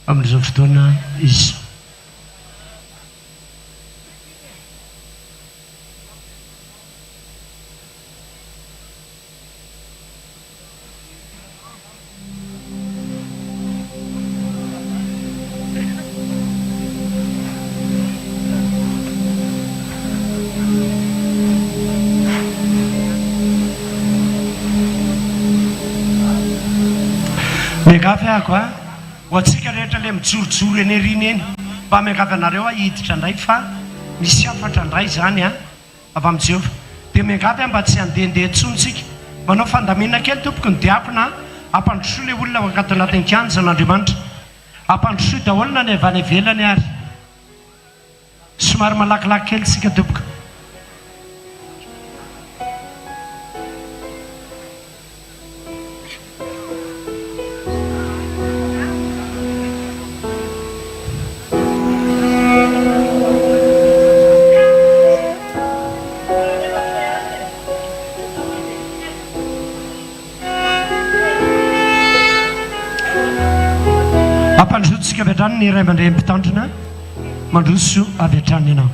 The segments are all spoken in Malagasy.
amin'izao fotoana izy. Miangavy ako ho antsika rehetra le mijorojoro eny eriny eny mba miangavy anareo hiditra indray fa misy afatra indray zany avy amin'ny Jehova dia miangavy mba tsy handehandeha tsontsika manao fandamina kely tompoko ny diapona ampandrosoa le olona ao anatin'ny kianjan'Andriamanitra ampandrosoa daholo ny avy any ivelany ary somary malakilaky kely sika tompoko. Ampandrosotsika avy hatrany ny iray mandray mpitandrina mandroso avy hatrany ianao.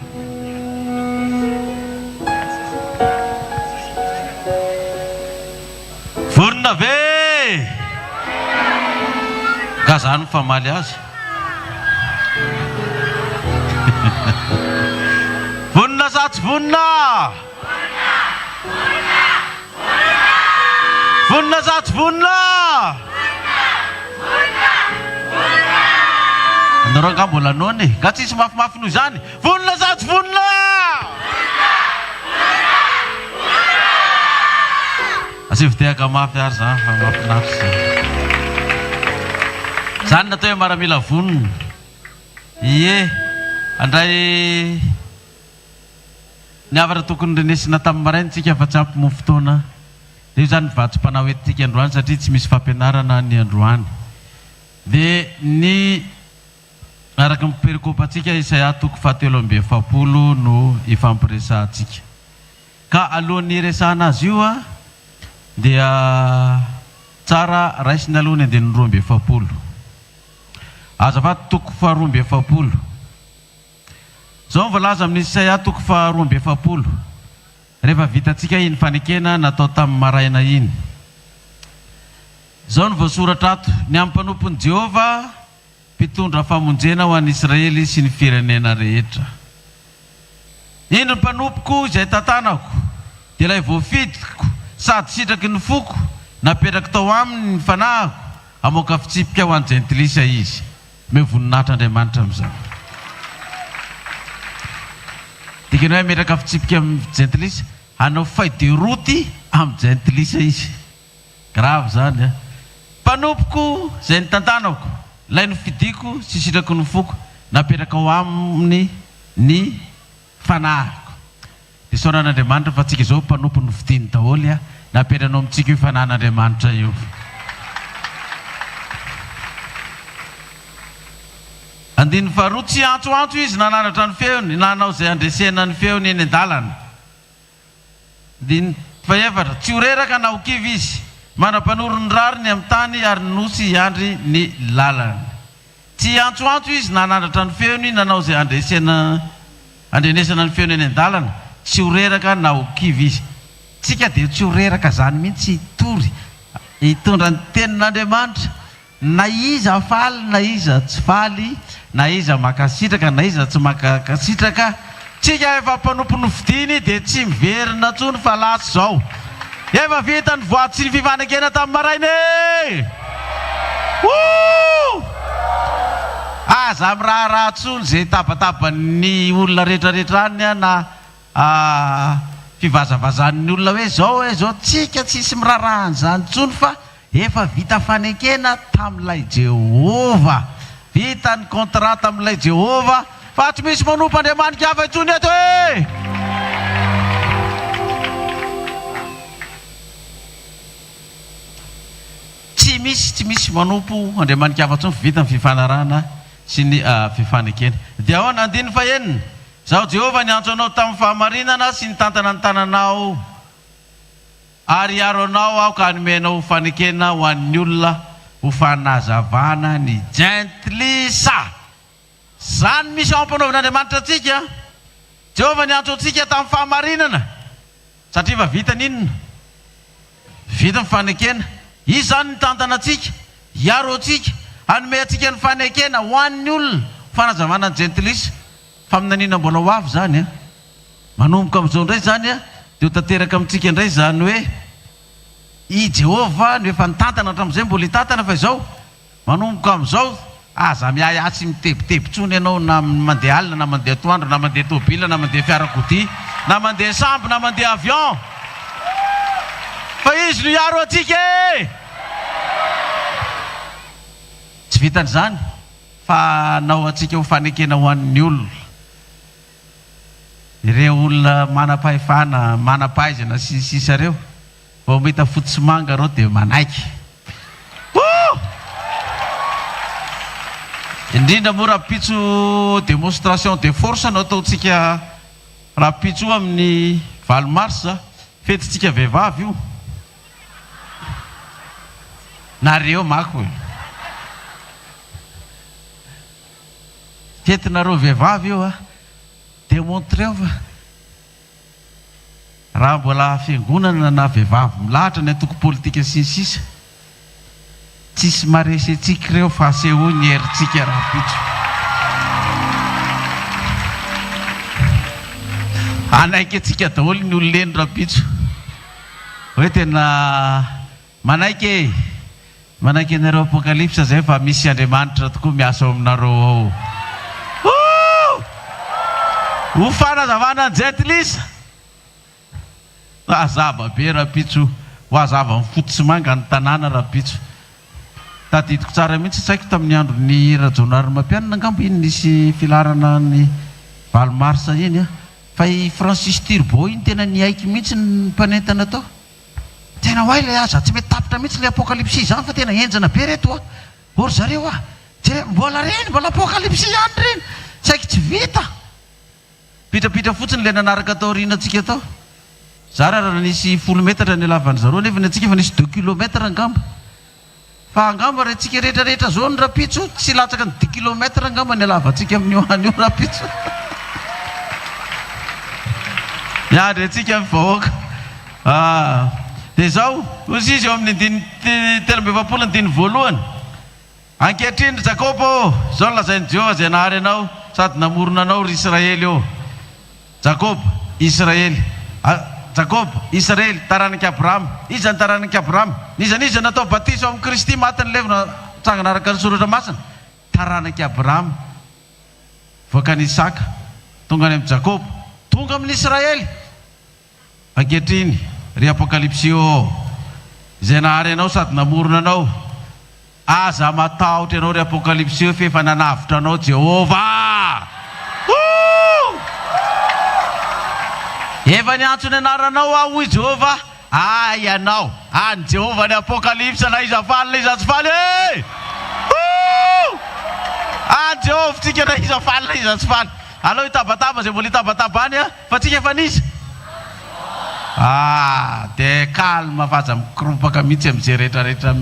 Vorona ve ka zany famaly azy vonina sa tsy vonina vonina sa tsy vonina anareo nga mbola nony ka tsisy mafimafy noho izany vonina sa tsy vonina asivitehaka mafy ary zany fa mafinafy zany natao hoe maramila vonina ie andray niavara tokony renesina tamin'ny maraintsika fa tsy ampy fotoana dia io zany vatsom-panao etika androany satria tsy misy fampianarana ny androany dia ny araky ny perikopantsika Isaia 3:7 no ifampiresahantsika ka alohan'ny resahana azy io dia tsara raisiny alohany andiny 2:7 azafady 2:7 zao mivolaza amin'ny Isaia 2:7 rehefa vitantsika iny fanekena natao tamin'ny maraina iny zao ny voasoratra ato ny amin'ny mpanompon'i Jehova mpitondra famonjena ho an'i Israely sy ny firenena rehetra. Iny ny mpanompoko izay tantanako dia ilay voafidiko sady sitraky ny foko napetraka tao aminy ny fanahiko hamoaka fitsipika ho an'ny jentilisa izy me voninahitra Andriamanitra amin'izany. Dikany hoe metraka fitsipika amin'ny jentilisa hanao faideroty amin'ny jentilisa izy grave zany mpanompoko izay ny tantanako ilay ny fidiko sy sitraky ny foko napetraka ao aminy ny fanahiko. Dia saonan'Andriamanitra fa tsika izao mpanompo ny fidiny daholo napetranao amintsika io fanan'Andriamanitra io. Andiny faharoa tsy antsoantso izy nananatra ny feony nanao izay andresena ny feony eny an-dalana. Andiny fahaefatra tsy horeraka na ho kivy izy manam-panoro ny rariny amin'ny tany ary nosy hiandry ny lalany. Tsy antsoantso izy nanandratra ny feony nanao izay andrenesana ny feony eny an-dalana tsy horeraka na ho kivy izy. Tsika dia tsy horeraka zany mihitsy hitory hitondra ny tenin'Andriamanitra na iza faly na iza tsy faly na iza makasitraka na iza tsy makasitraka tsika efa mpanompo ny fidiny dia tsy miverina tsony fa lasy zao efa vita ny voaty sy ny fifanekena tamin'ny maraina aza amin'ny raharaha tsony zay tabatabany olona rehetrarehetra any na fivazavazan'ny olona hoe zao tsika tsisy mirarahany zany tsony fa efa vita fanekena tamin'ilay Jehova vita ny contrat tamin'ilay Jehova fa tsy misy manompo Andriamanitra hafa intsony eto tsy misy manompo Andriamanitra hafa intsony vita ny fifanarahana sy ny fifanekena. Dia ahoana andiny fahenina zao Jehova niantso anao tamin'ny fahamarinana sy ny tantana ny tananao ary aro anao aho ka nomenao fanekena ho an'ny olona ho fanazavana ny gentlisa. Zany misy ao ampanaovin'Andriamanitra antsika. Jehovah niantso antsika tamin'ny fahamarinana satria fa vita n'inona? Vita ny fanekena. Izy zany ny tantana antsika, hiaro antsika, hanome antsika ny fanekena ho an'ny olona, fanazavana ny gentlisa. Fa aminanina mbola ho avy zany manomboka amin'izao indray zany dia ho tanteraka amintsika indray zany hoe i Jehovah no efa nitantana hatramin'izay mbola hitantana fa izao manomboka amin'izao aza miayatsy mitebitebitsony ianao na mandeha alina na mandeha toandro na mandeha tôbila na mandeha fiarakodia na mandeha sambo na mandeha avion fa izy no hiaro antsika tsy vitan'izany fa nao antsika ho fanekena ho an'ny olona. Ireo olona manam-pahefana manam-pahaizana sisisa reo vao mahita fotsy manga reo dia manaiky. Indrindra moa rapitso démonstration de force no ataontsika rapitso amin'ny 20 mars fetintsika vehivavy io. Nareo mako fetinareo vehivavy io démontreo fa raha mbola fiangonana na vehivavy milahatra ny antoko politika sinsisa tsisy maresy antsika reo fa aseho ny herintsika rapitso. Anaiky antsika daholo ny ololeny rapitso hoe tena manaiky manaiky anareo apokalypsa zay fa misy Andriamanitra tokoa miasa ao aminareo ao. Ho fanazavana ny gentlisa azava be rapitso ho azava ny fotsy manga ny tanàna rapitso. Tadidiko tsara mihitsy tsaiko tamin'ny andro ny rajonary mampianina angambo iny nisy filarana ny 20 mars iny fa i Francis Turbo iny tena niaiky mihitsy ny mpanentana tao. Tena hoay le aza tsy mety tapitra mihitsy le apokalypsy zany fa tena enjana be reto ory zareo mbola reny mbola apokalypsy ihany reny tsaiky tsy vita. Pitrapitra fotsiny le nanaraka tao rinantsika tao. Zara raha nisy 10 metatra ny lavany zareo nefa ny antsika fa nisy 2 kilometra angamba. Fa angamba rentsika rehetrarehetra zao ny rapitso tsy latsaka ny 10 kilometra angamba ny lavatsika amin'ny hoany io rapitso. Miandry antsika amin'ny vahoaka. Dia zao ozy izy eo amin'ny 3:20 ankehitriny Jakobo zao lazainy Jehovah zay nahary anao sady namorona anao ry Israely eo. Jakobo Israely taranaky Abraham. Iza ny taranaky Abraham? Niza natao batiso amin'ny Kristy matiny levina tsangana araka ny soratra masina. Taranaky Abraham voaka ny Isaka tonga any amin'ny Jakobo tonga amin'ny Israely. Ankehitriny ry apokalypsio zay nahary anao sady namorona anao aza matahotra anao ry apokalypsio fa efa nanavitra anao Jehovah. Efa niantso ny anaranao hoy Jehovah ianao any Jehovah ny apokalypsa na iza faly na iza tsy faly any Jehovah tsika na iza faly na iza tsy faly. Alao hitabataba zay mbola hitabataba any fa tsika efa nisy dia kalma faza mikropaka mihitsy amin'izay rehetrarehetra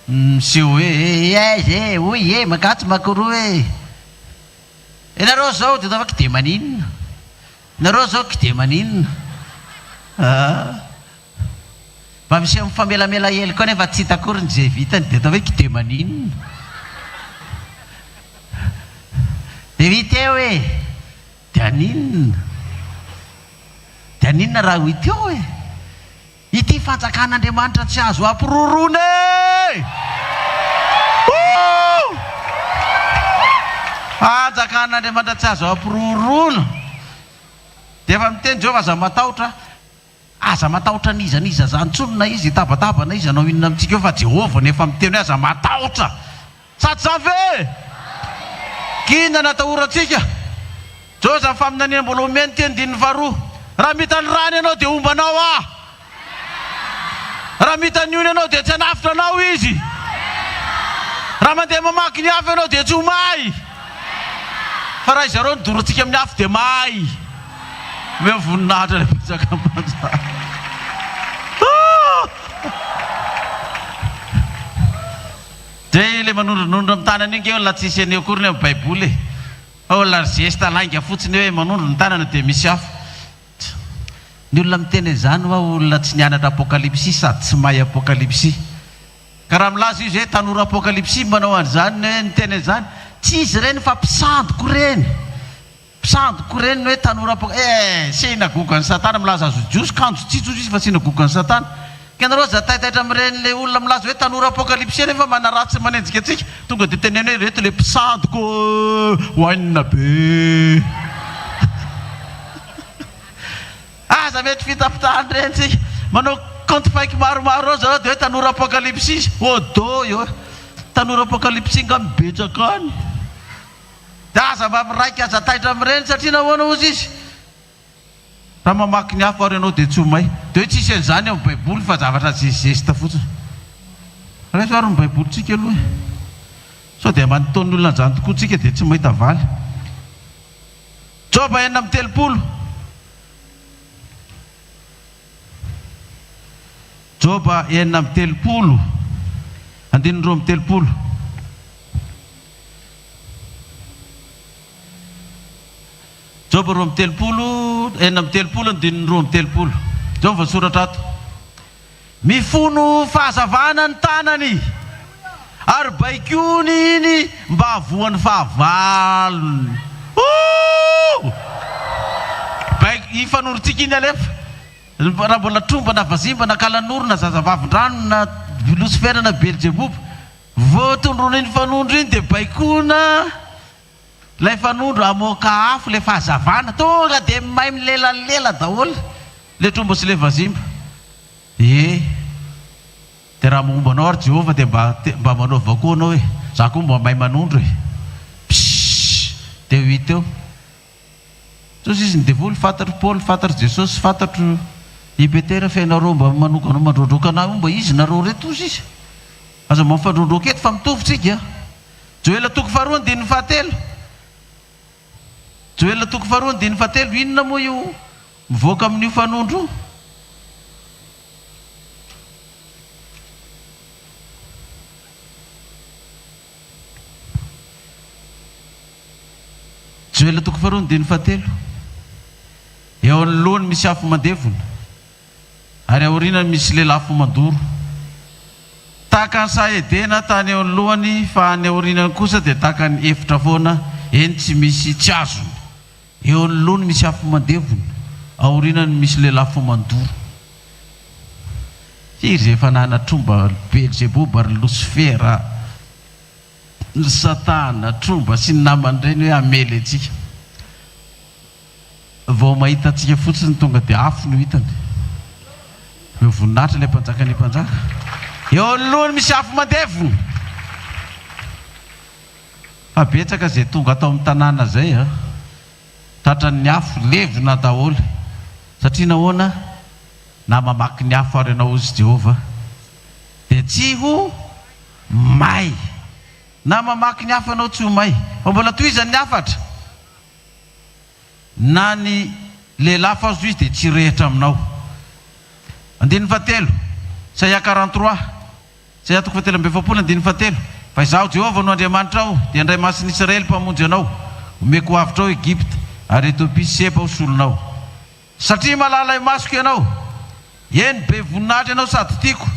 miseho hoe oy magatsy makoro nareo zao dia tafaka dia maninona nareo zao kide maninona mba misy mifamelamela hely koa nefa tsy hitakory ny zay vitany dia tao hoe kide maninona dia vita eo dia aninona raha ho ity eo ity fanjakan'Andriamanitra tsy azo ampirorony fanjakan'Andriamanitra tsy azo ampirorona. Dia efa miteny Jehovah aza matahotra nizaniza zany tsonona izy hitabatabana izy anao inona amintsika eo fa Jehovah nefa miteny hoe aza matahotra sady zave kina natahorantsika Jehovah zany faminaniana mbola omeny teny 2 raha mitany rany ianao dia ombanao raha mitany ony ianao dia tsy hanafitra anao izy raha mandeha mamaky ny afo ianao dia tsy ho may fa raha izareo nidorontsika amin'ny afo dia may me voninahitra le pitsaka dia ilay manondronondro amin'ny tanana iny ke la tsisy aneo akory ny amin'ny baiboly la gesta lainga fotsiny hoe manondro ny tanana dia misy hafa. Ny olona miteny izany hoa olona tsy nianatra apokalipsy sady tsy mahay apokalipsy. Ka raha milaza izy hoe tanora apokalipsy manao an'izany hoe niteny izany, tsy izy reny fa mpisandoko reny. Mpisandoko reny hoe tanora synagogan'ny Satana milaza azo jiosy kanjo tsy jiosy izy fa synagogan'ny Satana. Ka nareo zataitaitra amin'ireny le olona milaza hoe tanora apokalipsy rehefa manaratsy manenjika antsika tonga dia teneny hoe reto le mpisandoko hoanina be. Aza mety fitafitahany reny tsika manao compte faiky maromaro ao zao dia hoe tanora apokalipsy izy odo io tanora apokalipsy nga mibetsaka any. Dia aza mba miraika aza taitra amin'ireny satria nahoana ozy izy raha mamaky ny hafa ary ianao dia tsy ho may dia hoe tsisy an'izany amin'ny baiboly fa zavatra zezesta fotsiny. Rehefa ary ny baibolytsika aloha sao dia manontony olona an'izany tokoa tsika dia tsy mahita valy. Joba 4:30. Joba 4:30. 2:30. Joba 2:30, 4:30, 2:30. Zao voasoratra ato. Mifono fahazavana ny tanany ary baikony iny mba havoan'ny fahavalony. Ifanorotsika iny alefa raha mbola tromba na vazimba na kalanoro na zazavavin-drano na Lucifer na Beelzebub voatondrona iny fanondro iny dia baikona lay fanondro amoaka afo le fahazavana tonga dia mahay milelalela daholo le tromba sy le vazimba. Dia raha mombanao ary Jehovah dia mba manao vakoa anao hoe za koa mba mahay manondro dia ho hita eo. Sos izy ny devoly fantatro Paul fantatro Jesosy fantatro i Petera fa ianareo mba manokanao mandrondroka anahy mba izy nareo reto ozy izy aza mifandrondroka eto fa mitovitsika. Joela 2:7. Joela 2:7 inona moa io mivoaka amin'io fanondro? Joela 2:7 eo anoloany misy afo mandevona ary aorianany misy lehilahy fo mandoro tahaka ny Saedena tany eo anoloany fa ny aorianany kosa dia tahaka ny efitra foana eny tsy misy tsy azony. Eo anoloany misy afo mandevona aorianany misy lehilahy fo mandoro. Izy efa nanatromba Beelzebub ary Lucifer ny Satana tromba sy ny namany reny hoe amely antsika. Vao mahita antsika fotsiny tonga dia afo no hitany. Eo voninahitra ilay mpanjaka ny mpanjaka. Eo anoloany misy afo mandevona. Fa betsaka izay tonga atao amin'ny tanàna izay tratran'ny afo levona daholo satria nahoana na mamaky ny afo ary ianao ozy Jehovah dia tsy ho may. Na mamaky ny hafa ianao tsy ho may fa mbola tohizany ny hafatra na ny lehilahy fazo izy dia tsy rehitra aminao. 7 Isaia 43 Isaia 47 fa izaho Jehovah no Andriamanitra ao dia indray masiny Israely mpamonjy anao omeko avitra ao Egypta ary Etopia sy Seba ho solonao satria malala imasoko ianao eny be voninahitra ianao sady tiako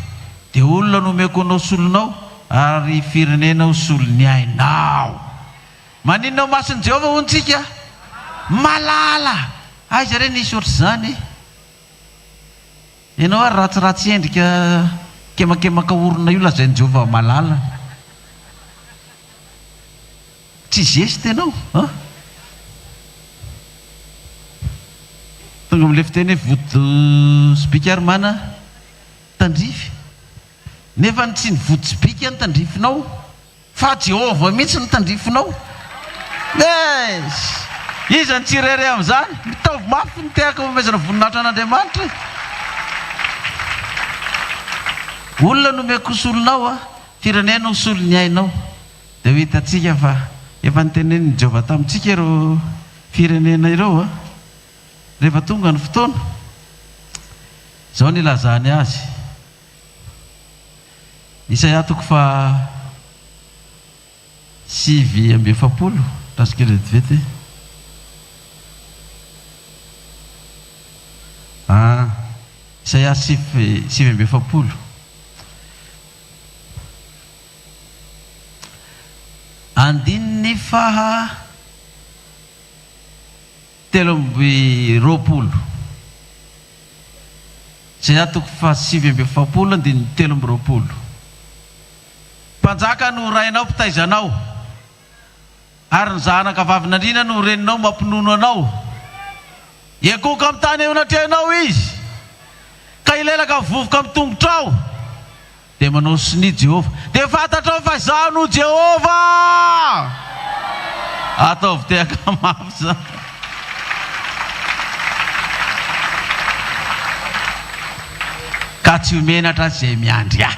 dia olona no omeko anao solonao ary firenena ho solony ainao. Maninona masin'i Jehovah hontsika malala aiza reny nisy ohatr'izany ianao ary ratsiratsy endrika kemakemaka orona io lazain'i Jehovah malala tsy zesy ianao tonga am'le fiteny hoe vody sibika ary mana tandrify nefa tsy ny vody sibika ny tandrifinao fa Jehovah mihitsy ny tandrifinao. Iza ny tsirairay amin'izany mitaovy mafy ny tehaka mamezana voninahitra an'Andriamanitra. Olona nomeko ho solonao firenena ho solony ainao dia ho hitantsika fa efa niteneniny Jehovah tamintsika ireo firenena ireo rehefa tonga ny fotoana izao ny ilazany azy. Isaia sivy amby efapolo tasika retivety Isaia sivy amby efapolo andininy faha telo amby roapolo Isaia toko fa sivy amby efapolo andininy telo amby roapolo mpanjaka no rainao mpitaizanao ary ny zanaka vavinandrina no reninao mampinono anao ekoka amin'ny tany eo anatrehanao izy ka ilelaka vovoka amin'ny tongotrao dia manao sini Jehova dia fantatrao fa izaho no Jehova ataovy tehaka mafy za ka tsy homenatra izay miandry ahy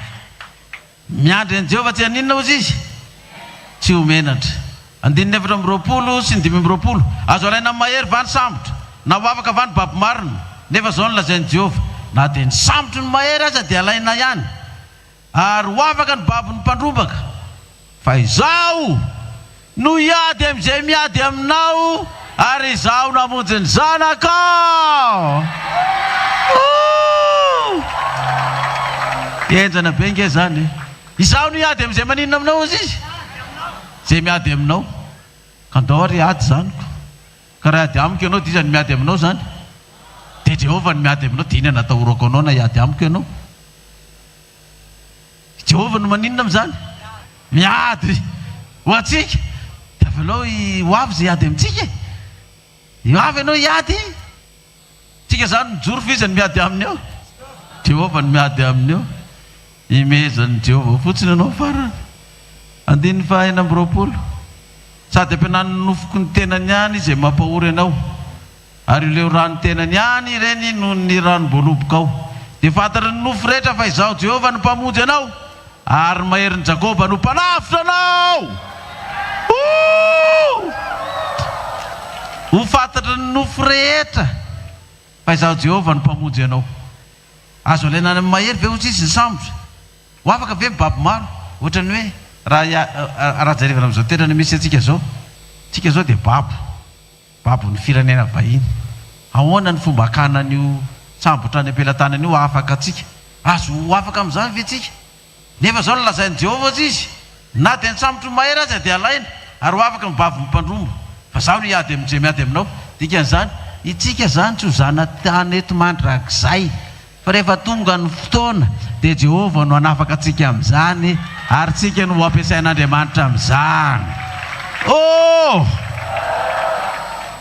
miandry an'i Jehova tsy haninona ozy izy tsy homenatra andininy efatra amby roapolo sy ny dimy amby roapolo azo alaina amin'ny mahery vany sambotra na ho afaka vany baby marina nefa zao no lazain'i Jehova na dia ny sambotry ny mahery aza dia alaina ihany ary ho afaka ny baby ny mpandrombaka fa izaho no hiady amin'izay miady aminao ary izaho namonjy ny zanakao enjana be nge zany izaho no hiady amin'izay maninona aminao izy izy zay miady aminao ka andao ary ady zaniko ka raha ady amiko ianao dia iza ny miady aminao zany dia Jehova ny miady aminao dia ina natahorako anao na hiady amiko ianao Jehova no maninona amin'izany miady ho atsika dia avelao ho avy zay hiady amintsika ho avy ianao hiady tsika zany mijoro fizany miady aminy ao Jehova ny miady aminy ao imezan'ny Jehova fotsiny anao farany andininy fa enina amby roapolo sady ampianany nofoko ny tenany ihany izay mampahory anao ary leo rano tenany ihany ireny no ny ranom-boaloboka ao dia fantatra ny nofo rehetra fa izaho Jehova no mpamonjy anao ary maherin'i Jakoba no mpanafitra anao ho fantatra ny nofo rehetra fa izaho Jehova no mpamonjy anao azo alaina any amin'ny mahery ve ozy izy ny sambotra ho afaka ve mibaby maro ohatrany hoe raha jarevana amin'izao tenany misy atsika zao dia babo ny firenena vahiny ahoana ny fomba akanan'io sambotra any ampelantanany io afaka atsika azo ho afaka amin'izany ve tsika nefa zao no lazain'i Jehova ozy izy na dia ny sambotry mahery aza dia alaina ary ho afaka mibaby mimpandrombo fa zaho no hiady amin'izay miady aminao dikan'izany itsika zany tsy ho zanatany eto mandrakizay fa rehefa tonga ny fotoana dia Jehova no anafaka atsika amin'izany ary tsika no ho ampiasain'Andriamanitra amin'izany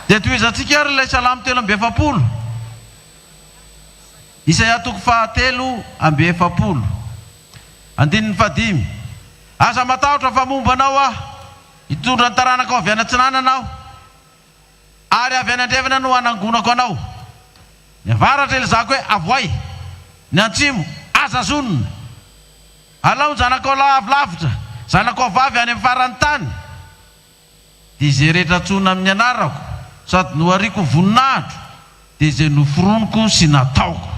dia tohizantsika ary ilay salamo telo amby efapolo Isaia toko fahatelo amby efapolo andininy fadimy aza matahotra fa momba anao aho hitondra ny taranaka avy any antsinananao ary avy any andrevana no hanangonako anao ny avaratra ilazako hoe avoay ny antsimo aza zonona alao ny zanakao lavilavitra zanakao vavy any amin'ny farany tany dia izay rehetra tsona amin'ny anarako sady nohariko voninahitro dia izay noforoniko sy nataoko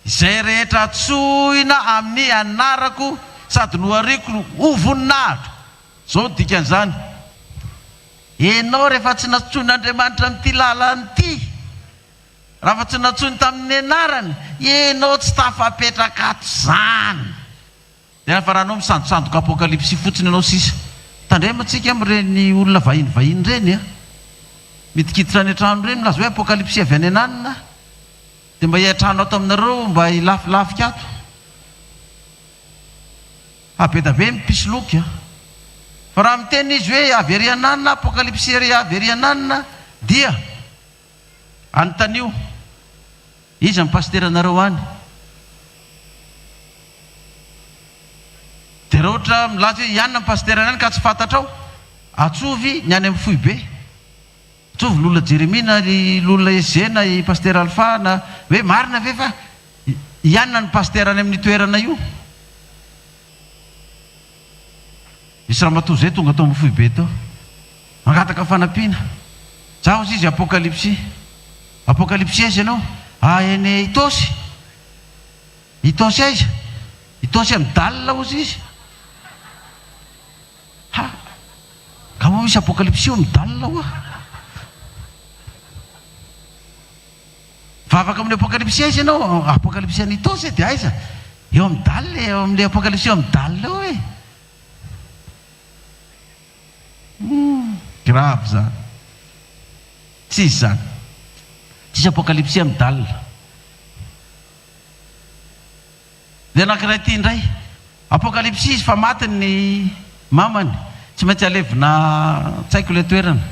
izay rehetra tsoina amin'ny anarako sady nohariko ho voninahitro zao dikan'izany enao rehefa tsy natsoin'Andriamanitra amin'ity lalany ity raha fa tsy natsoiny tamin'ny anarany enao tsy tafapetraka ato zany dia fa raha anao misandosandoka apokalipsy fotsiny anao sisa tandrematsika amin'ireny olona vahiny reny a midikiditra any an-trano reny milaza hoe apokalipsy avy any ananina dia mba hiatrano ato aminareo mba hilafilafika ato abetabe mipisoloky a fa raha miteny izy hoe avy ery ananina apokalipsy avy ery ananina dia anontanio izy amin'ny pasteranareo any dia raha ohatra milaza hoe ianona amin'ny pasterana any ka tsy fantatrao atsovy ny any amin'ny foibe atsovy lolona Jeremia na lolona Eze na i pastera Alpha na hoe marina ve fa ianona ny pasterany amin'ny toerana io misy raha matoa zay tonga tao amin'ny foibe tao mangataka fanampiana zaho izy apokalipsy izy ianao eny itosy aiza itosy amin'ny dalina ozy izy Kamu misy apokalipsy eo amin'ny dalina hoa. Fa afaka amin'ny apokalipsy aiza ianao, apokalipsy an'itosy dia aiza? Eo amin'ny dalina, eo amin'ny apokalipsy eo amin'ny dalina eo e. Grave zany. Tsisy zany. Tsisy apokalipsy amin'ny dalina. Dia anankiray ity indray, apokalipsy izy fa maty ny mamany, tsy maintsy alevina tsy haiko ilay toerana.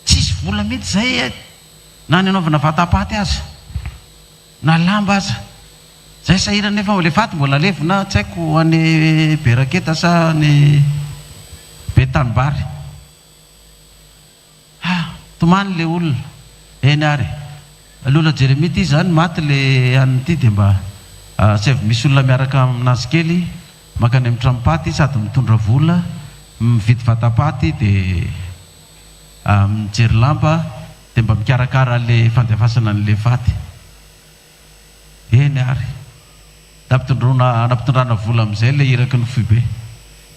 Tsisy vola mihitsy zay na ny anaovana vatapaty aza na lamba aza. Zay sahirana nefa le faty mbola alevina tsy haiko any Beraketa sa ny Betanbary. Tomany le olona eny ary lola Jeremia ity zany maty le an'ity dia mba tsy avy misy olona miaraka aminazy kely makany amin'ny tranopaty sady mitondra vola mividy vatapaty dia mijery lamba dia mba mikarakara le fandefasana an'le faty eny ary nampitondrana vola amin'izay le iraky ny foibe.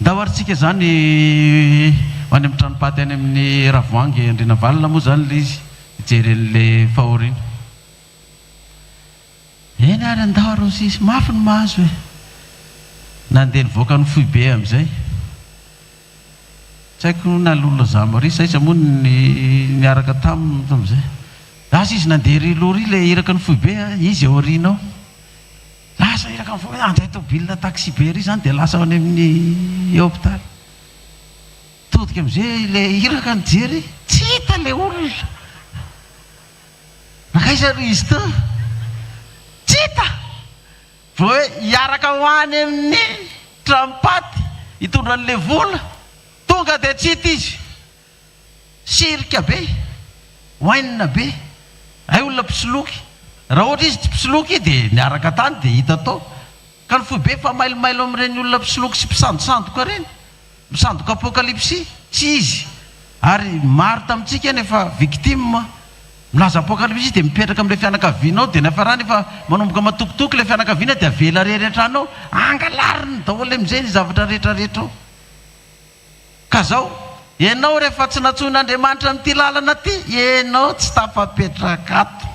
Ndahoaritsika zany any amin'ny tranopaty any amin'ny Ravoangy Andrina Valona moa zany le izy mijery an'le fahoriana eny ary andaharo sisy mafy ny mahazo e. Nandeha nivoaka ny foibe amin'izay tsy haiko na lolona zamarisa iza moa niaraka tamin'izay. Lasa izy nandeha ry lori le iraka ny foibe izy eo aorianao. Lasa iraka ny foibe andray tobilina taxi be ry zany dia lasa any amin'ny hôpitaly. Todika amin'izay le iraka nijery tsy hita le olona. Nakaiza ry izy to? Tsy hita. Vao hoe hiaraka ho any amin'ny tranopaty hitondra an'le vola tonga dia tsy hita izy. Sirika be, hoainina be, ay olona mpisoloky. Raha ohatra izy tsy mpisoloky dia niaraka tany dia hita tao. Ka ny foibe fa mailomailo amin'ireny olona mpisoloky sy mpisandosandoka ireny, misandoka apokalipsy, tsy izy. Ary maro tamintsika nefa victime milaza apokalipsy dia mipetraka amin'ilay fianakavianao dia nefa nefa manomboka matokitoky ilay fianakaviana dia avela rehetra anao angalariny daholo amin'izay ny zavatra rehetrarehetra. Ka zao ianao rehefa tsy natsoin'Andriamanitra amin'ity lalana ty, ianao tsy tafapetraka ato.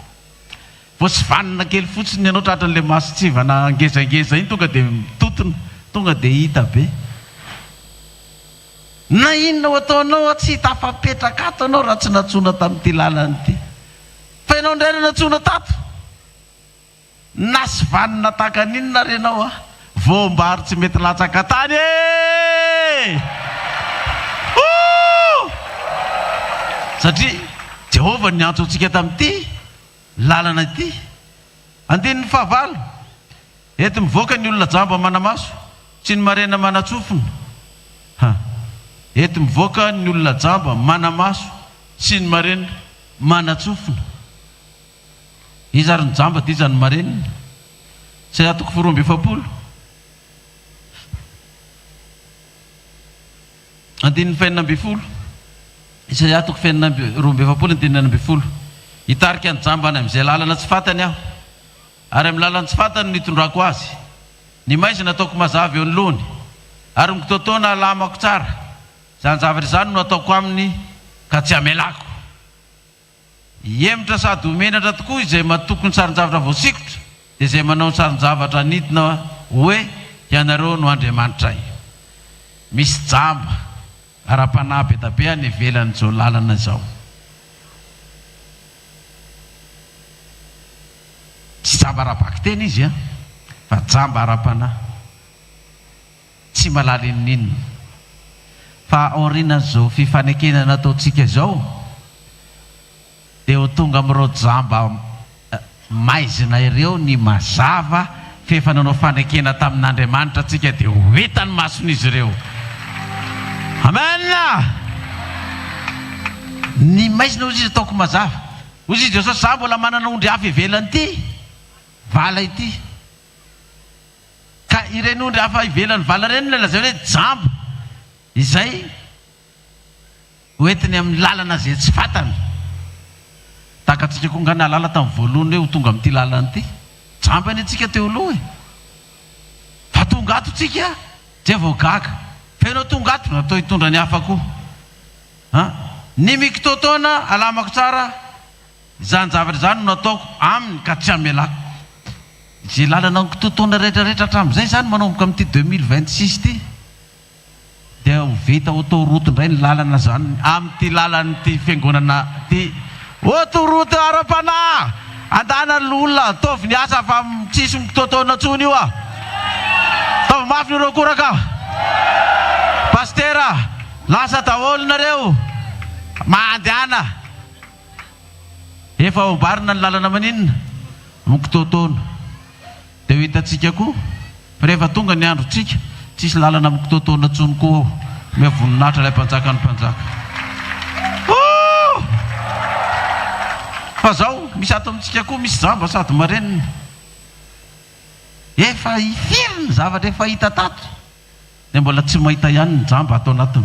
Vao tsy vanina kely fotsiny ianao tratran'ilay masotsivana ngezangeza iny tonga dia mitotona, tonga dia hita be. Na inona ho ataonao tsy tafapetraka ato anao raha tsy natsoina tamin'ity lalana ity. Fa ianao indray na natsoina tato, na sy vanina tahaka n'inona renao voambary tsy mety latsaka tany e. Satria Jehovah niantso antsika tamin'ity lalana ity. Andininy fahavalo, eto mivoaka ny olona jamba manamaso sy ny marena manatsofina. Eto mivoaka ny olona jamba manamaso sy ny marena manatsofina. Iza ary ny jamba dia iza ny marena. Isaia 4:7. Andininy 5:20. Isaia 4:7. Hitarika ny jambany amin'izay lalana tsy fantany aho, ary amin'ny lalana tsy fantany nitondrako azy. Ny maizina nataoko mazava eo anoloany, ary mikitotoana lamako tsara. Zany zavatra izany no ataoko aminy ka tsy amelako. Hemitra sady homenatra tokoa izay matoko ny sarin-javatra voasikotra dia izay manao ny sarin-javatra nidina hoe ianareo no Andriamanitra. Misy jamba ara-panahy be da be any ivelan'izao lalana izao. Tsy jamba ara-baky tena izy fa jamba ara-panahy. Tsy malala inon'inona. Fa aorianan'izao fifanekena nataontsika izao dia ho tonga amin'ireo jamba maizina ireo ny mazava fefa nanao fanekena tamin'Andriamanitra tsika dia ho hita ny mason'izy ireo. Amen. Ny maizina ozy izy ataoko mazava. Ozy izy sao za mbola manana ondry hafa ivelany ity vala ity. Ka ireny ondry hafa ivelany vala ireny lazay hoe jamba izay hoentiny amin'ny lalana izay tsy fantany. Takatsika koa nga nalala tamin'ny voalohany hoe ho tonga amin'ity lalana ity. Jamba ny antsika teo aloha e. Fa tonga ato tsika tsy voagaga. Fa ianao tonga ato natao hitondra ny hafa koa. ny mikitotoana alamako tsara izany zavatra zany no nataoko aminy ka tsy amelako izay lalana nikitotoana rehetrarehetra hatramin'izay zany manomboka amin'ity 2026 ty dia vita autoroute indray ny lalana zany amin'ity lalanyty fiangonana ty autoroute ara-panahy andanany olona ataovy ny asa fa tsisy mikitotoana ntsony io ataovy mafy nireo koraka pastera lasa daholonareo mandehana efa ombarina ny lalana maninona mikitotoana dia ho hitatsika koa rehefa tonga ny androtsika tsisy lalana mikitotoana ntsony koa miavoninahitra ilay mpanjaka ny mpanjaka fa zao misy ato amintsika koa misy jamba sady marenina efa ifiry ny zavatra efa hita tato dia mbola tsy mahita ihany ny jamba atao anatiny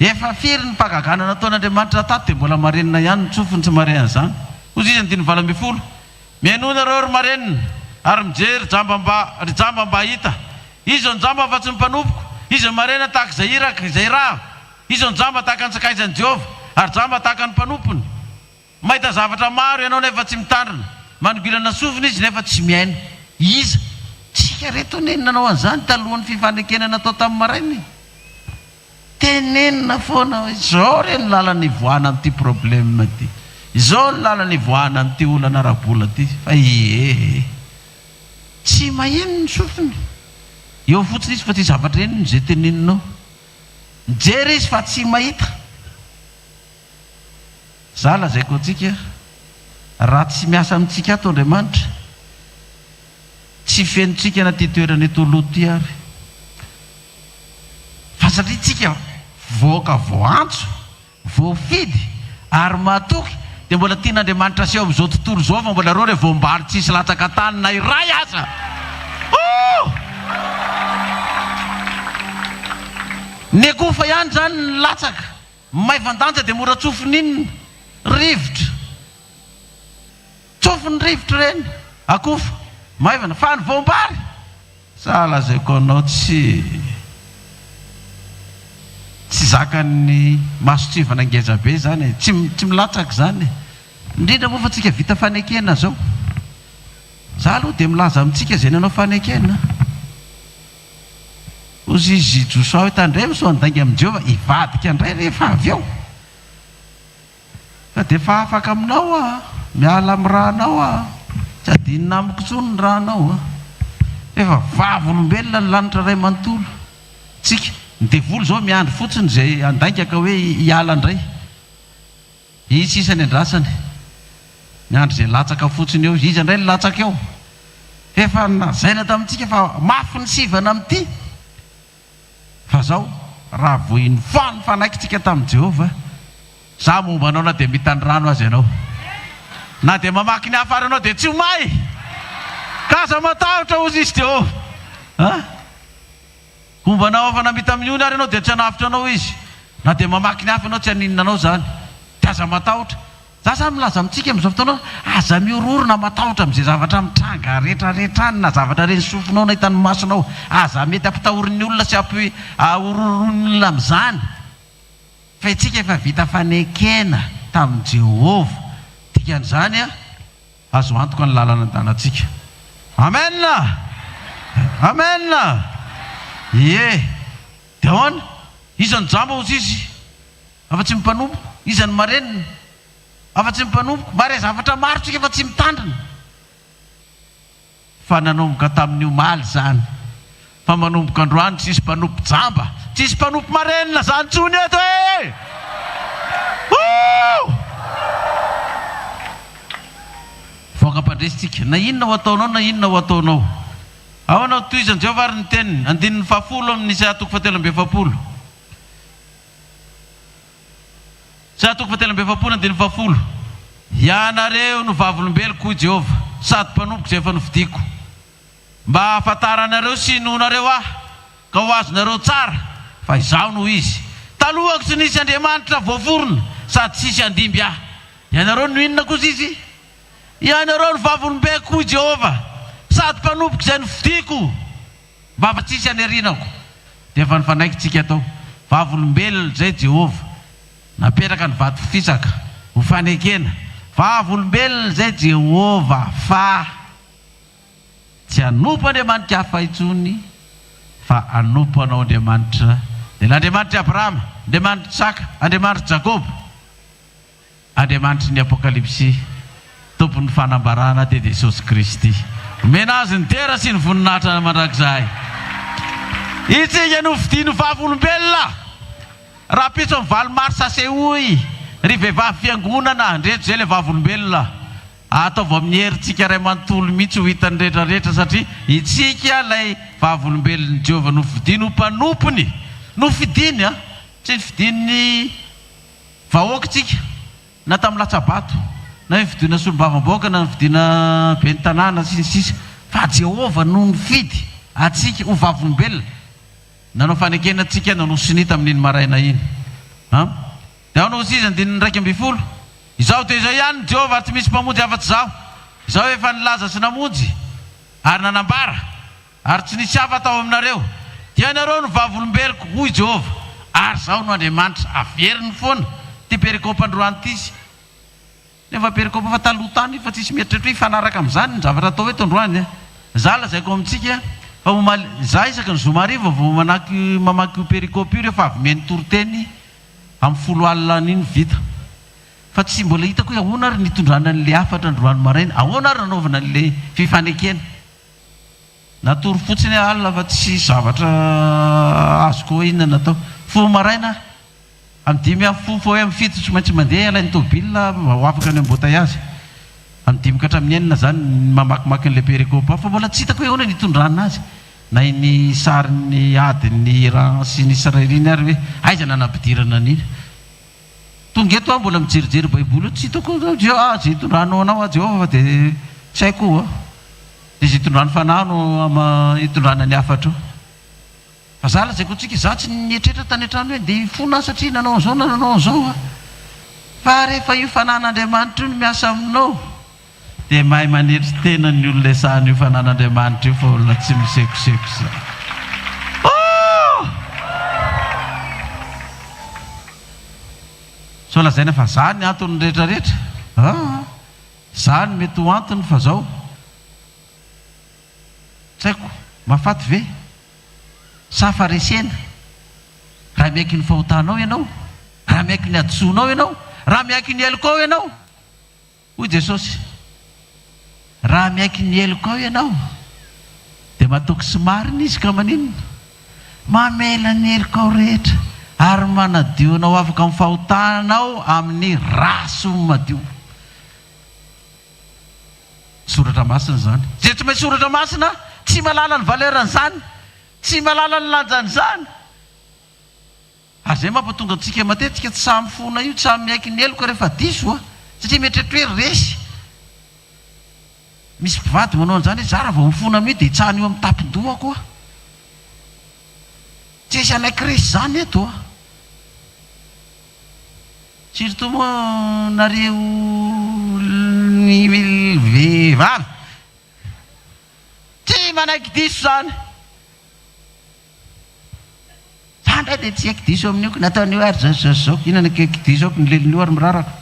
efa firy ny mpagagana nataon'Andriamanitra tato dia mbola marenina ihany ny tsofiny tsy marena zany ozy izy ny 20 mianonareo ry marenina ary mijery ry jamba mba hita izy ny jamba fa tsy mimpanompoka izy marena tahaka izay iraka izay raha izy ny jamba tahaka ny sakaizan'i Jehova ary jamba tahaka ny mpanompony mahita zavatra maro ianao nefa tsy mitandrina manogilana sofina izy nefa tsy miaina iza tsika reto nenina anao an'izany talohan'ny fifanekenana atao tamin'ny marainy tenenina foana hoe izao re ny lalany voana amin'ity problème ty izao ny lalany voana amin'ity olana rabola ty fa tsy maheno ny sofiny eo fotsiny izy fa ty zavatra eniny zay teneninao mijery izy fa tsy mahita za lazaiko antsika raha tsy miasa amintsika ato Andriamanitra tsy fenotsika na ty toerana etoloha ty ary fa satria tsika voaka voantso voafidy ary matoky dia mbola tian'Andriamanitra aseho amin'izao tontolo izao fa mbola reo re voambary tsisy latsaka tany na iray aza ny akofa ihany zany ny latsaka maivandanja dia mora tsofiny inona rivotra tsofiny rivotra reny akofa maivana fa ny voambary salazaiko anao tsy zakany masotsivana angeza be zany tsy milatsaka zany indrindra moa fa tsika vita fanekena zao za aloha dia milaza amintsika zay nanao fanekena ozy izy Joshua hoe tandray miso andainga amin'i Jehova ivadika andray rehefa avy eo fa dia efa afaka aminao miala amin'ny rahanao tsy adinina amiko tsony ny rahanao efa vavolombelona ny lanitra ray manontolo tsika ny devoly zao miandry fotsiny zay andaingaka hoe hiala indray izy isany andrasany miandry zay latsaka fotsiny eo izy indray ny latsaka eo efa nazaina tamintsika fa mafy ny sivana amin'ity fa zao raha voiny fany fanaikitsika tamin'i Jehova za momba anao na dia mitany rano azy ianao na dia mamaky ny afara anao dia tsy homay kaza matahotra ozy izy Jehova hombanao afa namita amin'ny ony ary ianao dia tsy hanafitra anao izy na dia mamaky ny hafa ianao tsy haninina anao zany dia aza matahotra za zany milaza amintsika amin'izao fotoana aza miororona matahotra amin'izay zavatra mitranga rehetrarehetrany na zavatra reny sofinao na hitany masonao aza mety ampitahorin'ny olona sy ahororon'ny olona amin'izany fa itsika efa vita fanekena tamin'i Jehova dikan'izany azo antoka ny lalana an-danantsika amen amen dia ahoana iza ny jamba ozy izy afa tsy mimpanompo iza ny marenina afa tsy mimpanompo mare zavatra maro tsika efa tsy mitandrina fa nanomboka tamin'io maly zany fa manomboka androany tsisy mpanompo jamba tsisy mpanompo marenina zany tsony eto voaka mpandresitsika na inona ho ataonao na inona ho ataonao ao anao toizan'i Jehova ary ny teniny 10 amin'ny Isaia 7:7 Isaia 7:7 ianareo no vavolombeloko Jehova sady mpanompoka izay efa novidiko mba hafantaranareo sy nohonareo ka ho azonareo tsara fa izaho no izy talohako tsy nisy Andriamanitra voavorona sady tsisy andimby ianareo no inona kosa izy ianareo no vavolombeloko Jehova sady mpanompoka izay novidiko mba afa tsisy anerinako dia efa nyfanaikitsika atao vavolombelona zay Jehova naperaka ny vato fisaka ho fanekena vavolombelona zay Jehova fa tsy anompo Andriamanitra hafa intsony fa anompo anao Andriamanitra. Dia l'Andriamanitra Abrahama, Andriamanitra Isaka, Andriamanitra Jakob, Andriamanitra ny Apokalipsy, tompon'ny fanambarana dia Jesosy Kristy. Omena azy ny tera sy ny voninahitra mandrakizay. Itsika no fidino vavolombelona raha pitso amin'ny valomaro sasehoy ry vehivavy fiangonana ndreto zay le vavolombelona ataovy amin'ny herintsika ray manontolo mihitsy ho hitany rehetrarehetra satria itsika lay vavolombelon'ny Jehova no fidino ho mpanompony no fidiny tsy ny fidiny vahoaka tsika na tamin'ny latsabato na ny fidina solombavam-bahoaka na ny fidina be ny tanàna sisa fa Jehova no nifidy atsika ho vavolombelona. Nanao fanekena atsika nanao sinita amin'iny maraina iny dia ao no sisa ny 120 izao dia izao ihany Jehova tsy misy mpamonjy afa-tsy zao izao efa nilaza sy namonjy ary nanambara ary tsy nisy hafa tao aminareo dia nareo no vavolombeloko hoy Jehova ary zao no Andriamanitra averiny foana ty perikôpa androany tisy nefa perikôpa fa taloha tany fa tsisy mieritreritra hifanaraka amin'izany ny zavatra atao eto androany zala zaiko amintsika fa za isaka ny zomariva vao mamaky perikôpy io rehefa avy meny toroteny amin'ny 10 alina iny vita fa tsy mbola hitako hoe ahoana ary nitondrana n'le afatra androany maraina ahoana ary nanaovana n'le fifanekena natory fotsiny alina fa tsy zavatra azoko inona natao fo maraina amin'ny 5 fo hoe amin'ny 7 tsy maintsy mandeha alainy tôbila ho afaka ny embotaiazy amin'ny 5 ka hatramin'ny 9 zany mamakimaky n'le perikôpa fa mbola tsy hitako hoe ahoana nitondrana azy na iny sariny adiny Iran sy ny Israely iny ary hoe aiza nanampidirana an'iny tonga eto mbola mijerijery baiboly tsy hitako zay hitondranao anao Jehova dia tsy haiko dia zay hitondrany fanahy no hitondrana ny afatra fa zala zaiko tsika za tsy nietrehitra tany an-trano hoe dia fona satria nanao an'izao na nanao an'izao fa rehefa io fanan'Andriamanitra io no miasa aminao dia mahay manetry tena ny olona sahany io fanan'Andriamanitra io fa olona tsy misekoseko za so lazaina fa zany antony rehetrarehetra zany mety ho antony fa zao tsy haiko mahafaty ve sa faresena raha miaiky ny fahotanao ianao raha miaiky ny adisonao ianao raha miaiky ny elokao ianao hoy Jesosy raha miaiky ny elokao ianao dia matoky sy marina izy ka maninona mamela ny elokao rehetra ary manadio anao afaka amin'ny fahotanao amin'ny raso madio. Soratra masina zany zay tsy maintsy soratra masina tsy malala ny valeran'izany tsy malala ny lanjan'izany ary zay mampatonga antsika matetika tsy samy fona io tsy samy miaiky ny eloka rehefa diso satria mieritreritra hoe resy misy mpivady manao an'izany hoe zara vao mifona mio dia hitsahana io amin'ny tapin-doha koa tsy isy anaiky resy zany eto surtout moa nareo ny vehivavy tsy manaiky diso zany zandray dia tsy haiky diso amin'io nataon'io ary zao inona nakaiky diso ako ny lelin'io ary miraraka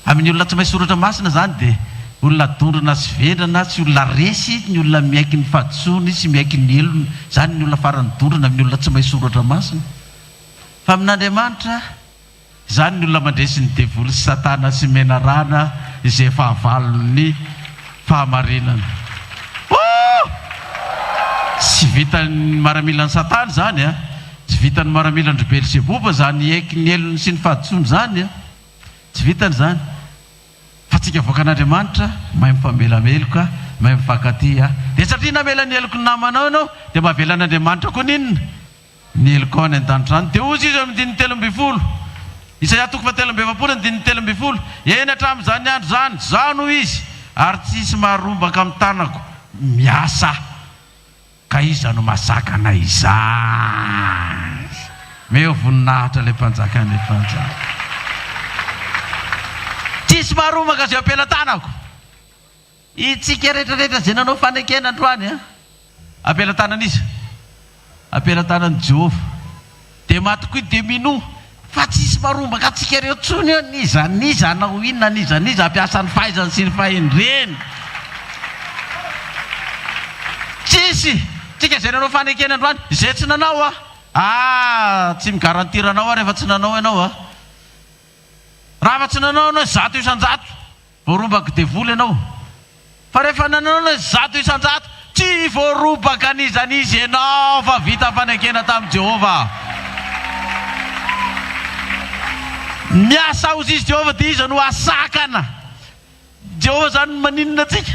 amin'ny olona tsy mahay soratra masina zany dia olona dondrona sy vendrana tsy olona resy ny olona miaiky ny fahadisoany sy miaiky ny elony zany ny olona farany dondrona amin'ny olona tsy mahay soratra masina fa amin'Andriamanitra zany ny olona mandresy ny devoly sy satana sy menarana izay fahavalony fahamarinana tsy vitany maramilany satana zany tsy vitany maramilany Beelzeboba zany aiky ny elony sy ny fahadisoany zany tsy vitany zany fa tsika voaka an'Andriamanitra mahay mifamelameloka mahay mifankatia dia satria namela ny eloko ny namanao ianao dia mahavela an'Andriamanitra koa ninona ny elokao any an-danitra any dia ozy izy amin'ny 13 Isaia 7:20 13 eny hatramin'izany andro zany zao no izy ary tsisy maharombaka amin'ny tanako miasa ka iza no masaka na izany meo voninahitra ilay mpanjaka ny mpanjaka tsisy maharomaka zay ampelatanako itsika rehetrarehetra zay nanao fanekena androany ampelatanana izy ampelantanan'i Jehovah dia maty koa dia mino fa tsisy marombaka atsika ireo tsony eo niza anao inona niza ampiasany fahaizany sy ny fahendreny tsisy tsika zay nanao fanekena androany zay tsy nanao tsy migarantiranao rehefa tsy nanao ianao raha fa tsy nanao ianao 100 isan-jato voarobaka dia vola ianao fa rehefa nanao ianao 100 isan-jato tsy voarobaka nizanizy ianao fa vita fanekena tamin'i Jehovah. Miasa hozy izy Jehovah dia izy no asakana. Jehovah zany maninona atsika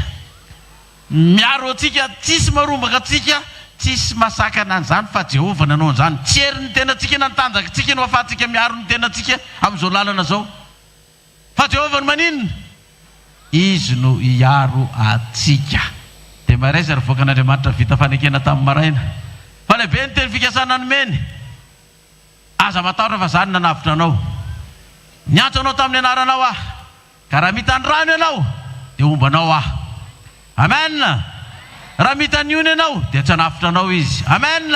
miaro atsika tsisy marombaka atsika tsisy masakana an'izany fa Jehovah nanao an'izany tsy hery ny tenatsika na nitanjaka tsika no ahafahantsika miaro ny tenatsika amin'izao lalana zao fa Jehovah no maninona izy no iaro atsika. Dia maray ary voakan'Andriamanitra vita fanekena tamin'ny maraina fa lehibe ny teny fikasana nomeny aza matahotra fa zany nanavitra anao niantso anao tamin'ny anaranao ka raha mitany rano ianao dia ombanao amen. Raha mitany ony ianao dia tsy hanafitra anao izy amen.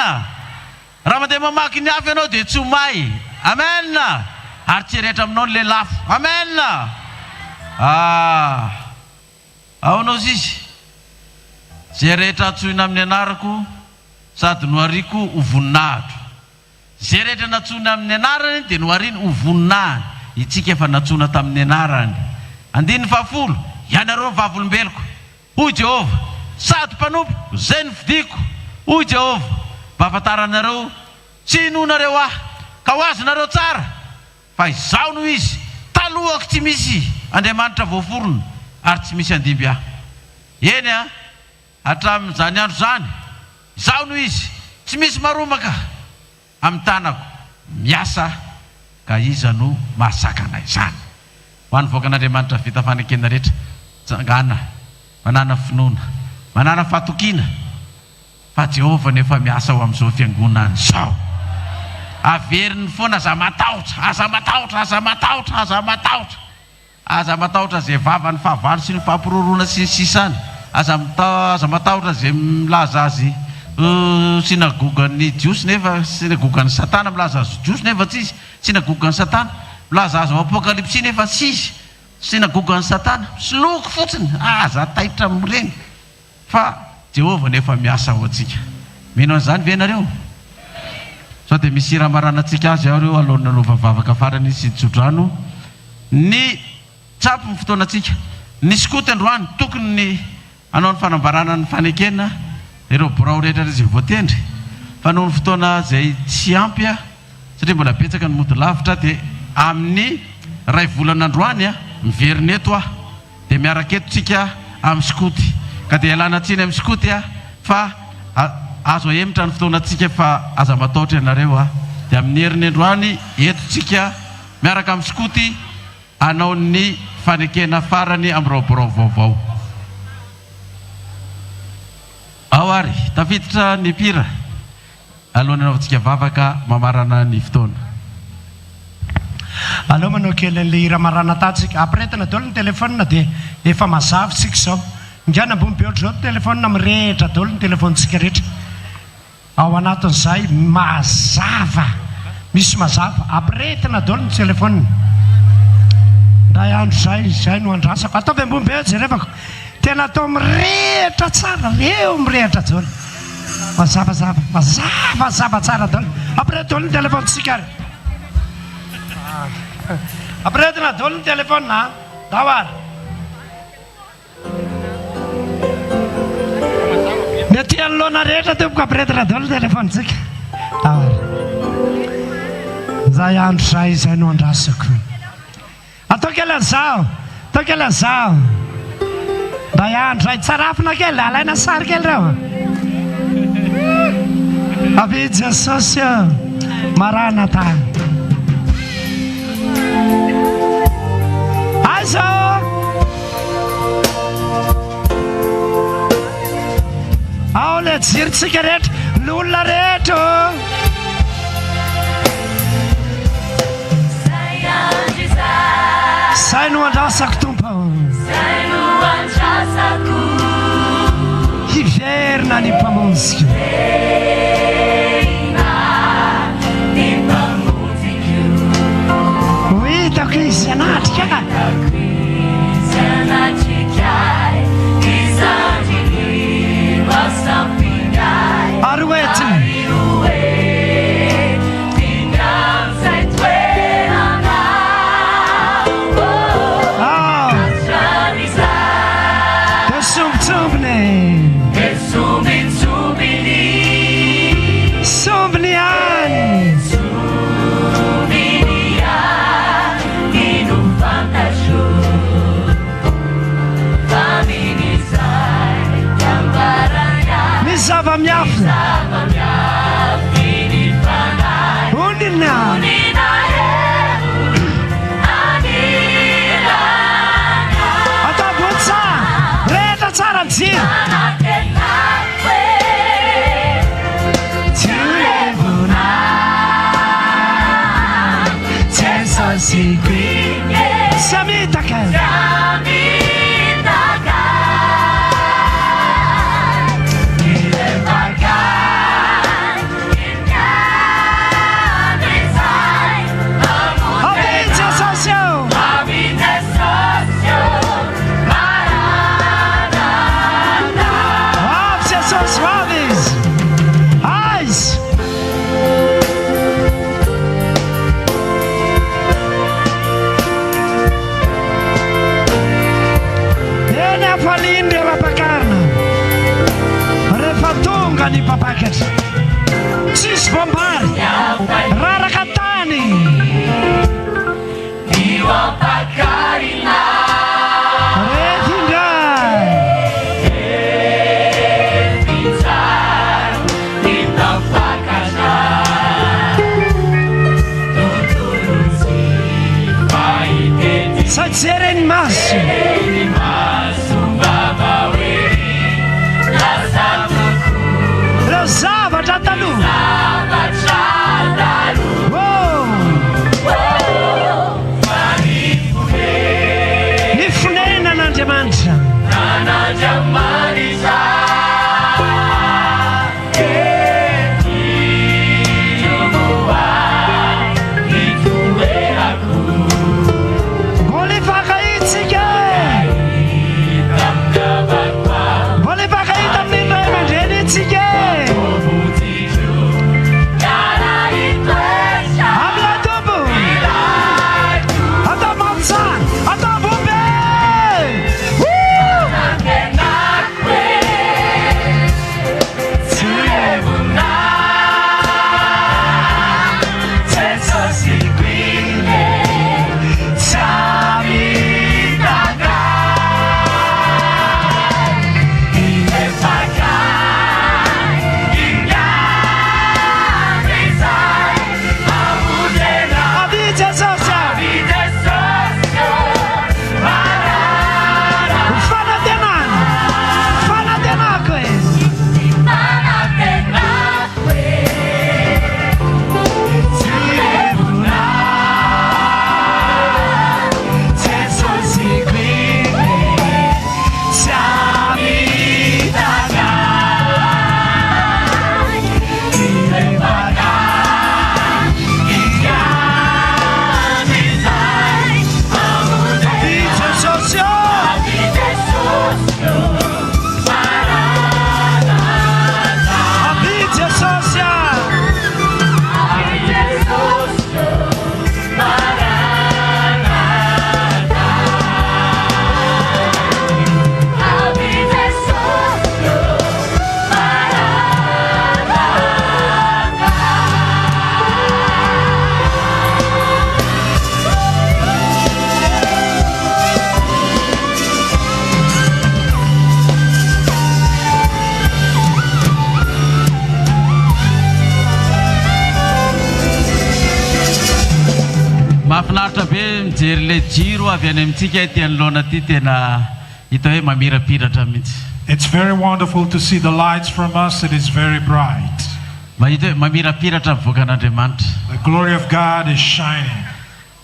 Raha mandeha mamaky ny afo ianao dia tsy homay amen. Ary tsy rehetra aminao ny lelafo amen. Aonao izy zay rehetra atsoina amin'ny anarako sady nohariko ho voninahitro zay rehetra natsoina amin'ny anarany dia nohariny ho voninahiny itsika efa natsoina tamin'ny anarany. 10 ianareo ny vavolombeloko hoy Jehovah sady mpanompo zay novidiko hoy Jehovah mba afantaranareo tsy inonareo ka ho azonareo tsara fa izao no izy talohako tsy misy Andriamanitra voaforona ary tsy misy andimby eny hatramin'izany andro zany izao no izy tsy misy marombaka amin'ny tanako miasa ka iza no mahasakana izany. Ho an'ny voakan'Andriamanitra vita fanekena rehetra tsangana manana finoana manana fahatokiana fa Jehovah nefa miasa ho amin'izao fiangonana izao averiny foana aza matahotra zay vavany fahavalo sy ny fahampirorona sy ny sisany aza matahotra zay milaza azy sinagogany jiosy nefa sinagogany satana milaza azy jiosy nefa tsisy sinagogany satana milaza azy apokalypsy nefa tsisy sinagogany satana sloko fotsiny aza taitra amin'ireny fa Jehovah nefa miasa ho antsika. Mino an'izany ve nareo? Sao dia misy ramaranatsika azy ao reo alohan'ny nanova vavaka farany sy tsodrano ny tsapo ny fotoanantsika ny skoty androany tokony ny anao ny fanambarana ny fanekena ireo borao rehetra zay voatendry fa noho ny fotoana zay tsy ampy satria mbola betsaka ny mody lavitra dia amin'ny ray volan'androany miveriny eto dia miaraka eto tsika amin'ny skoty ka dia ialana tsiny amin'ny skoty fa azo ahemitra ny fotoanantsika fa aza matahotra ianareo dia amin'ny heriny androany eto tsika miaraka amin'ny skoty anao ny fanekena farany amin'ny raoborao vaovao. Ao ary tafiditra ny pira alohan'ny anaovantsika vavaka mamarana ny fotoana. Allo manao kely an'le hira marana tatsika apretina daholo ny telefôna dia efa mazava tsika izao ingana ambony be ohatry zao telefôna mirehitra daholo ny telefônitsika rehetra ao anatin'izay mazava misy mazava apretina daholo ny telefôna ndray andro zay no andrasako ataovy ambony be jerevako tena atao mirehitra tsara reo mirehitra daholo mazava tsara daholo aprety daholo ny telefônitsika ary apretina daholo ny telefôna dawary mety anoloana rehetra tompoko apretina daholo ny telefônitsika dawary zay andro zay no andrasako atao kely an'izao nday andro zay tsarafina kely alaina sary kely reo avy Jesosy Maranatha aizo ao le jirotsika rehetra ny olona rehetra zay no andrasako tompo hiverina ny mpamonjika Ni papaket sis bombari rarakatani Diwa pakarina retinda Bicar Kita pakasha Tutulusi Paiteti Satseren masu Zava Jatalu. Nifunena na jamanta. Nana jamanisa. Mahafinaritra be mijery le jiro avy any amintsika ety anoloana ty tena hita hoe mamirapiratra mihitsy. It's very wonderful to see the lights from us. It is very bright. Mahita hoe mamirapiratra mivoaka an'Andriamanitra. The glory of God is shining.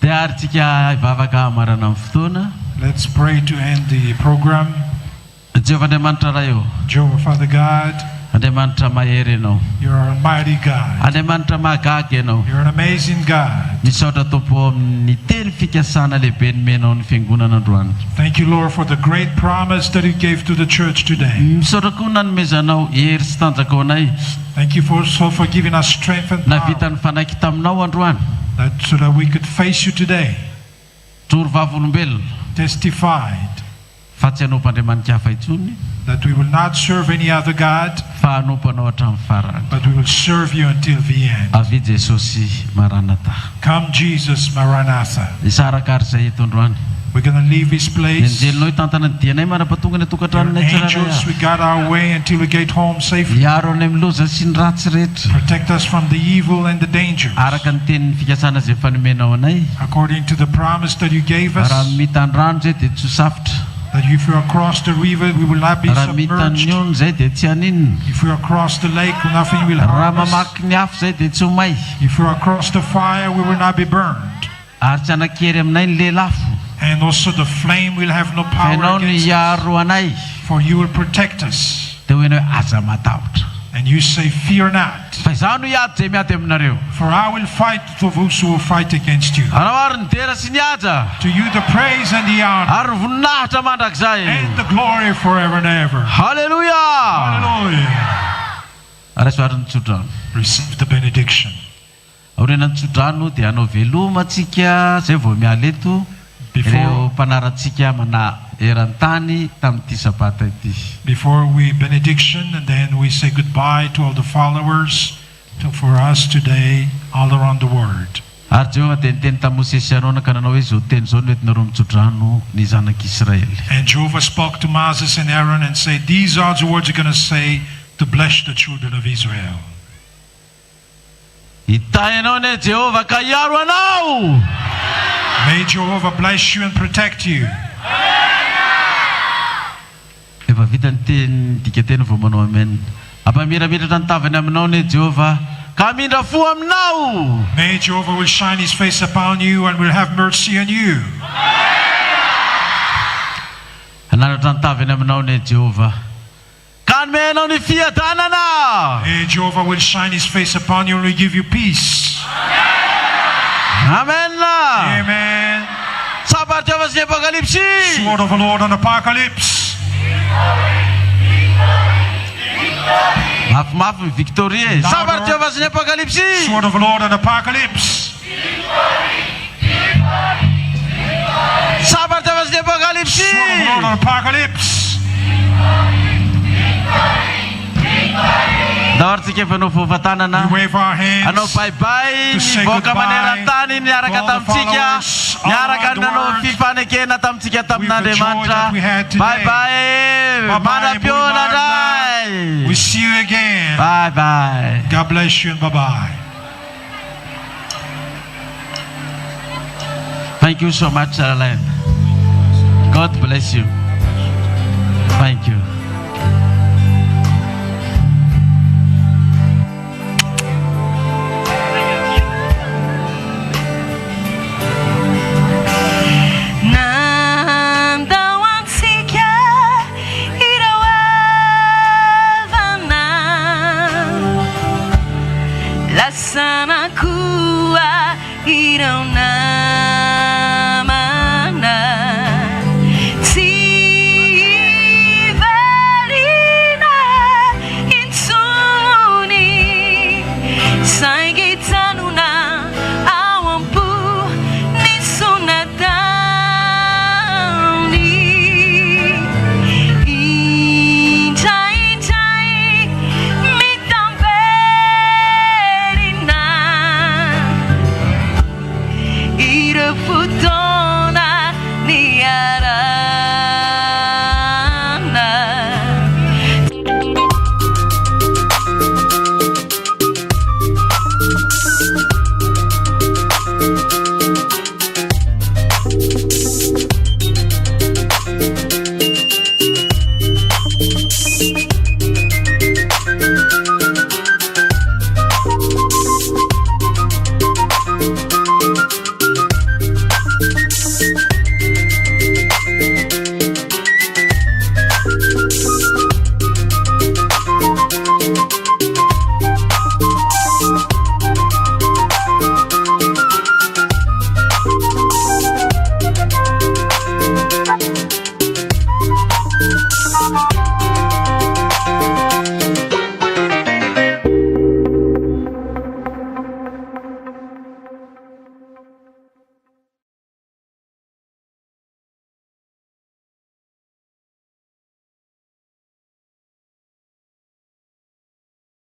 Dia arytsika hivavaka hamarana amin'ny fotoana. Let's pray to end the program. Jehovah Andriamanitra raha eo. Jehovah Father God, Andriamanitra mahery ianao. you're an almighty God. Andriamanitra mahagaga ianao. You're an amazing God. Misaotra Tompo amin'ny teny fikasana lehibe nomenao ny fiangonana androany. Thank you, Lord, for the great promise that you gave to the church today. Misaotra koa nanomezanao hery sy tanjakaonay Thank you for giving us strength and navita power ny fanaiky taminao androany. so that we could face you today, Toro vavolombelona testified fa tsy hanompo-Andriamanitra hafa intsony that we will not serve any other God, fa hanomponao hatramin'ny farany. but we will serve you until the end. Avy Jesosy Maranatha. Come, Jesus, Maranatha. Isaraka ary izay eto androany. We're going to leave this place. Enjelinao hitantana ny dianay manapatonga ny tokantranonay Angels, we tsirairay. got our way until we get home safely. Miaro any amin'ny loza sy ny ratsy rehetra. Protect us from the evil and the dangers. Araka ny tenin'ny fikasana izay fanomenao anay. According to the promise that you gave Raha us, mitany rano zay dia tsy safotra. that if we are across the river, we will not be Raha mitany submerged. ono zay dia tsy haninona. If we are across the lake, nothing will Raha harm us. mamaky ny afo zay dia tsy ho may. If we are across the fire, we will not be burned. ary tsy anakery aminay ny lelafo And also the flame will have no fa power ianao ny against us. hiaro anay For you will protect us. dia ho ianao hoe aza matahotra And you say, fear not. fa izaho no hiady zay miady aminareo For I will fight for those who will fight against you. anao ary ny dera sy ny aja To you the praise and the honor ary ny voninahitra mandrakizay and the glory forever and ever. halleluia Hallelujah. ary soary ny tsodrano Receive the benediction. aoriana ny tsodrano dia anao velomantsika zay vao miala eto ireo mpanaratsika mana eran-tany tamin'ity sabata ity Before we benediction, and then we say goodbye to all the followers for us today all around the world. ary jehova dia niteny tamin'ny mosesy arona ka nanao hoe zao teny zao no entinareo mitsodrano ny zanak'Israely And Jehovah spoke to Moses and Aaron and said, these are the words you're going to say to bless the children of Israel. hitahy ianao ne jehova ka hiaro anao May Jehovah bless you and protect you. efa vita ny teny dika teny vao manao amen ampamiramiratra ny tavany aminao ne jehova ka mindra fo aminao May Jehovah will shine his face upon you and will have mercy on you. anaratra ny tavany aminao ne jehova ka nomenao ny fiadanana May Jehovah will shine his face upon you and will give you peace. amen Amen. sabar jehova sy ny apokalipsy Sword of the Lord on Apocalypse. mafimafy ny victorie sabar jehova sy ny apokalipsy Sword of the Lord on Apocalypse. sabar jehova sy ny apokalipsy Sword of the Lord on Apocalypse. daoritsika efa anao fofatanana We wave our anao hands. baibai To say nivoaka goodbye maneran-tany niaraka to all the tamintsika followers all niaraka around the nanao world. fifanekena tamintsika With the joy tamin'andriamanitra that we had today. baibai Bye-bye, manam-piona Boulevard. We ndray see you again. baibai God bless you and bye-bye. thank you so much Sarah Lynn. God bless you thank you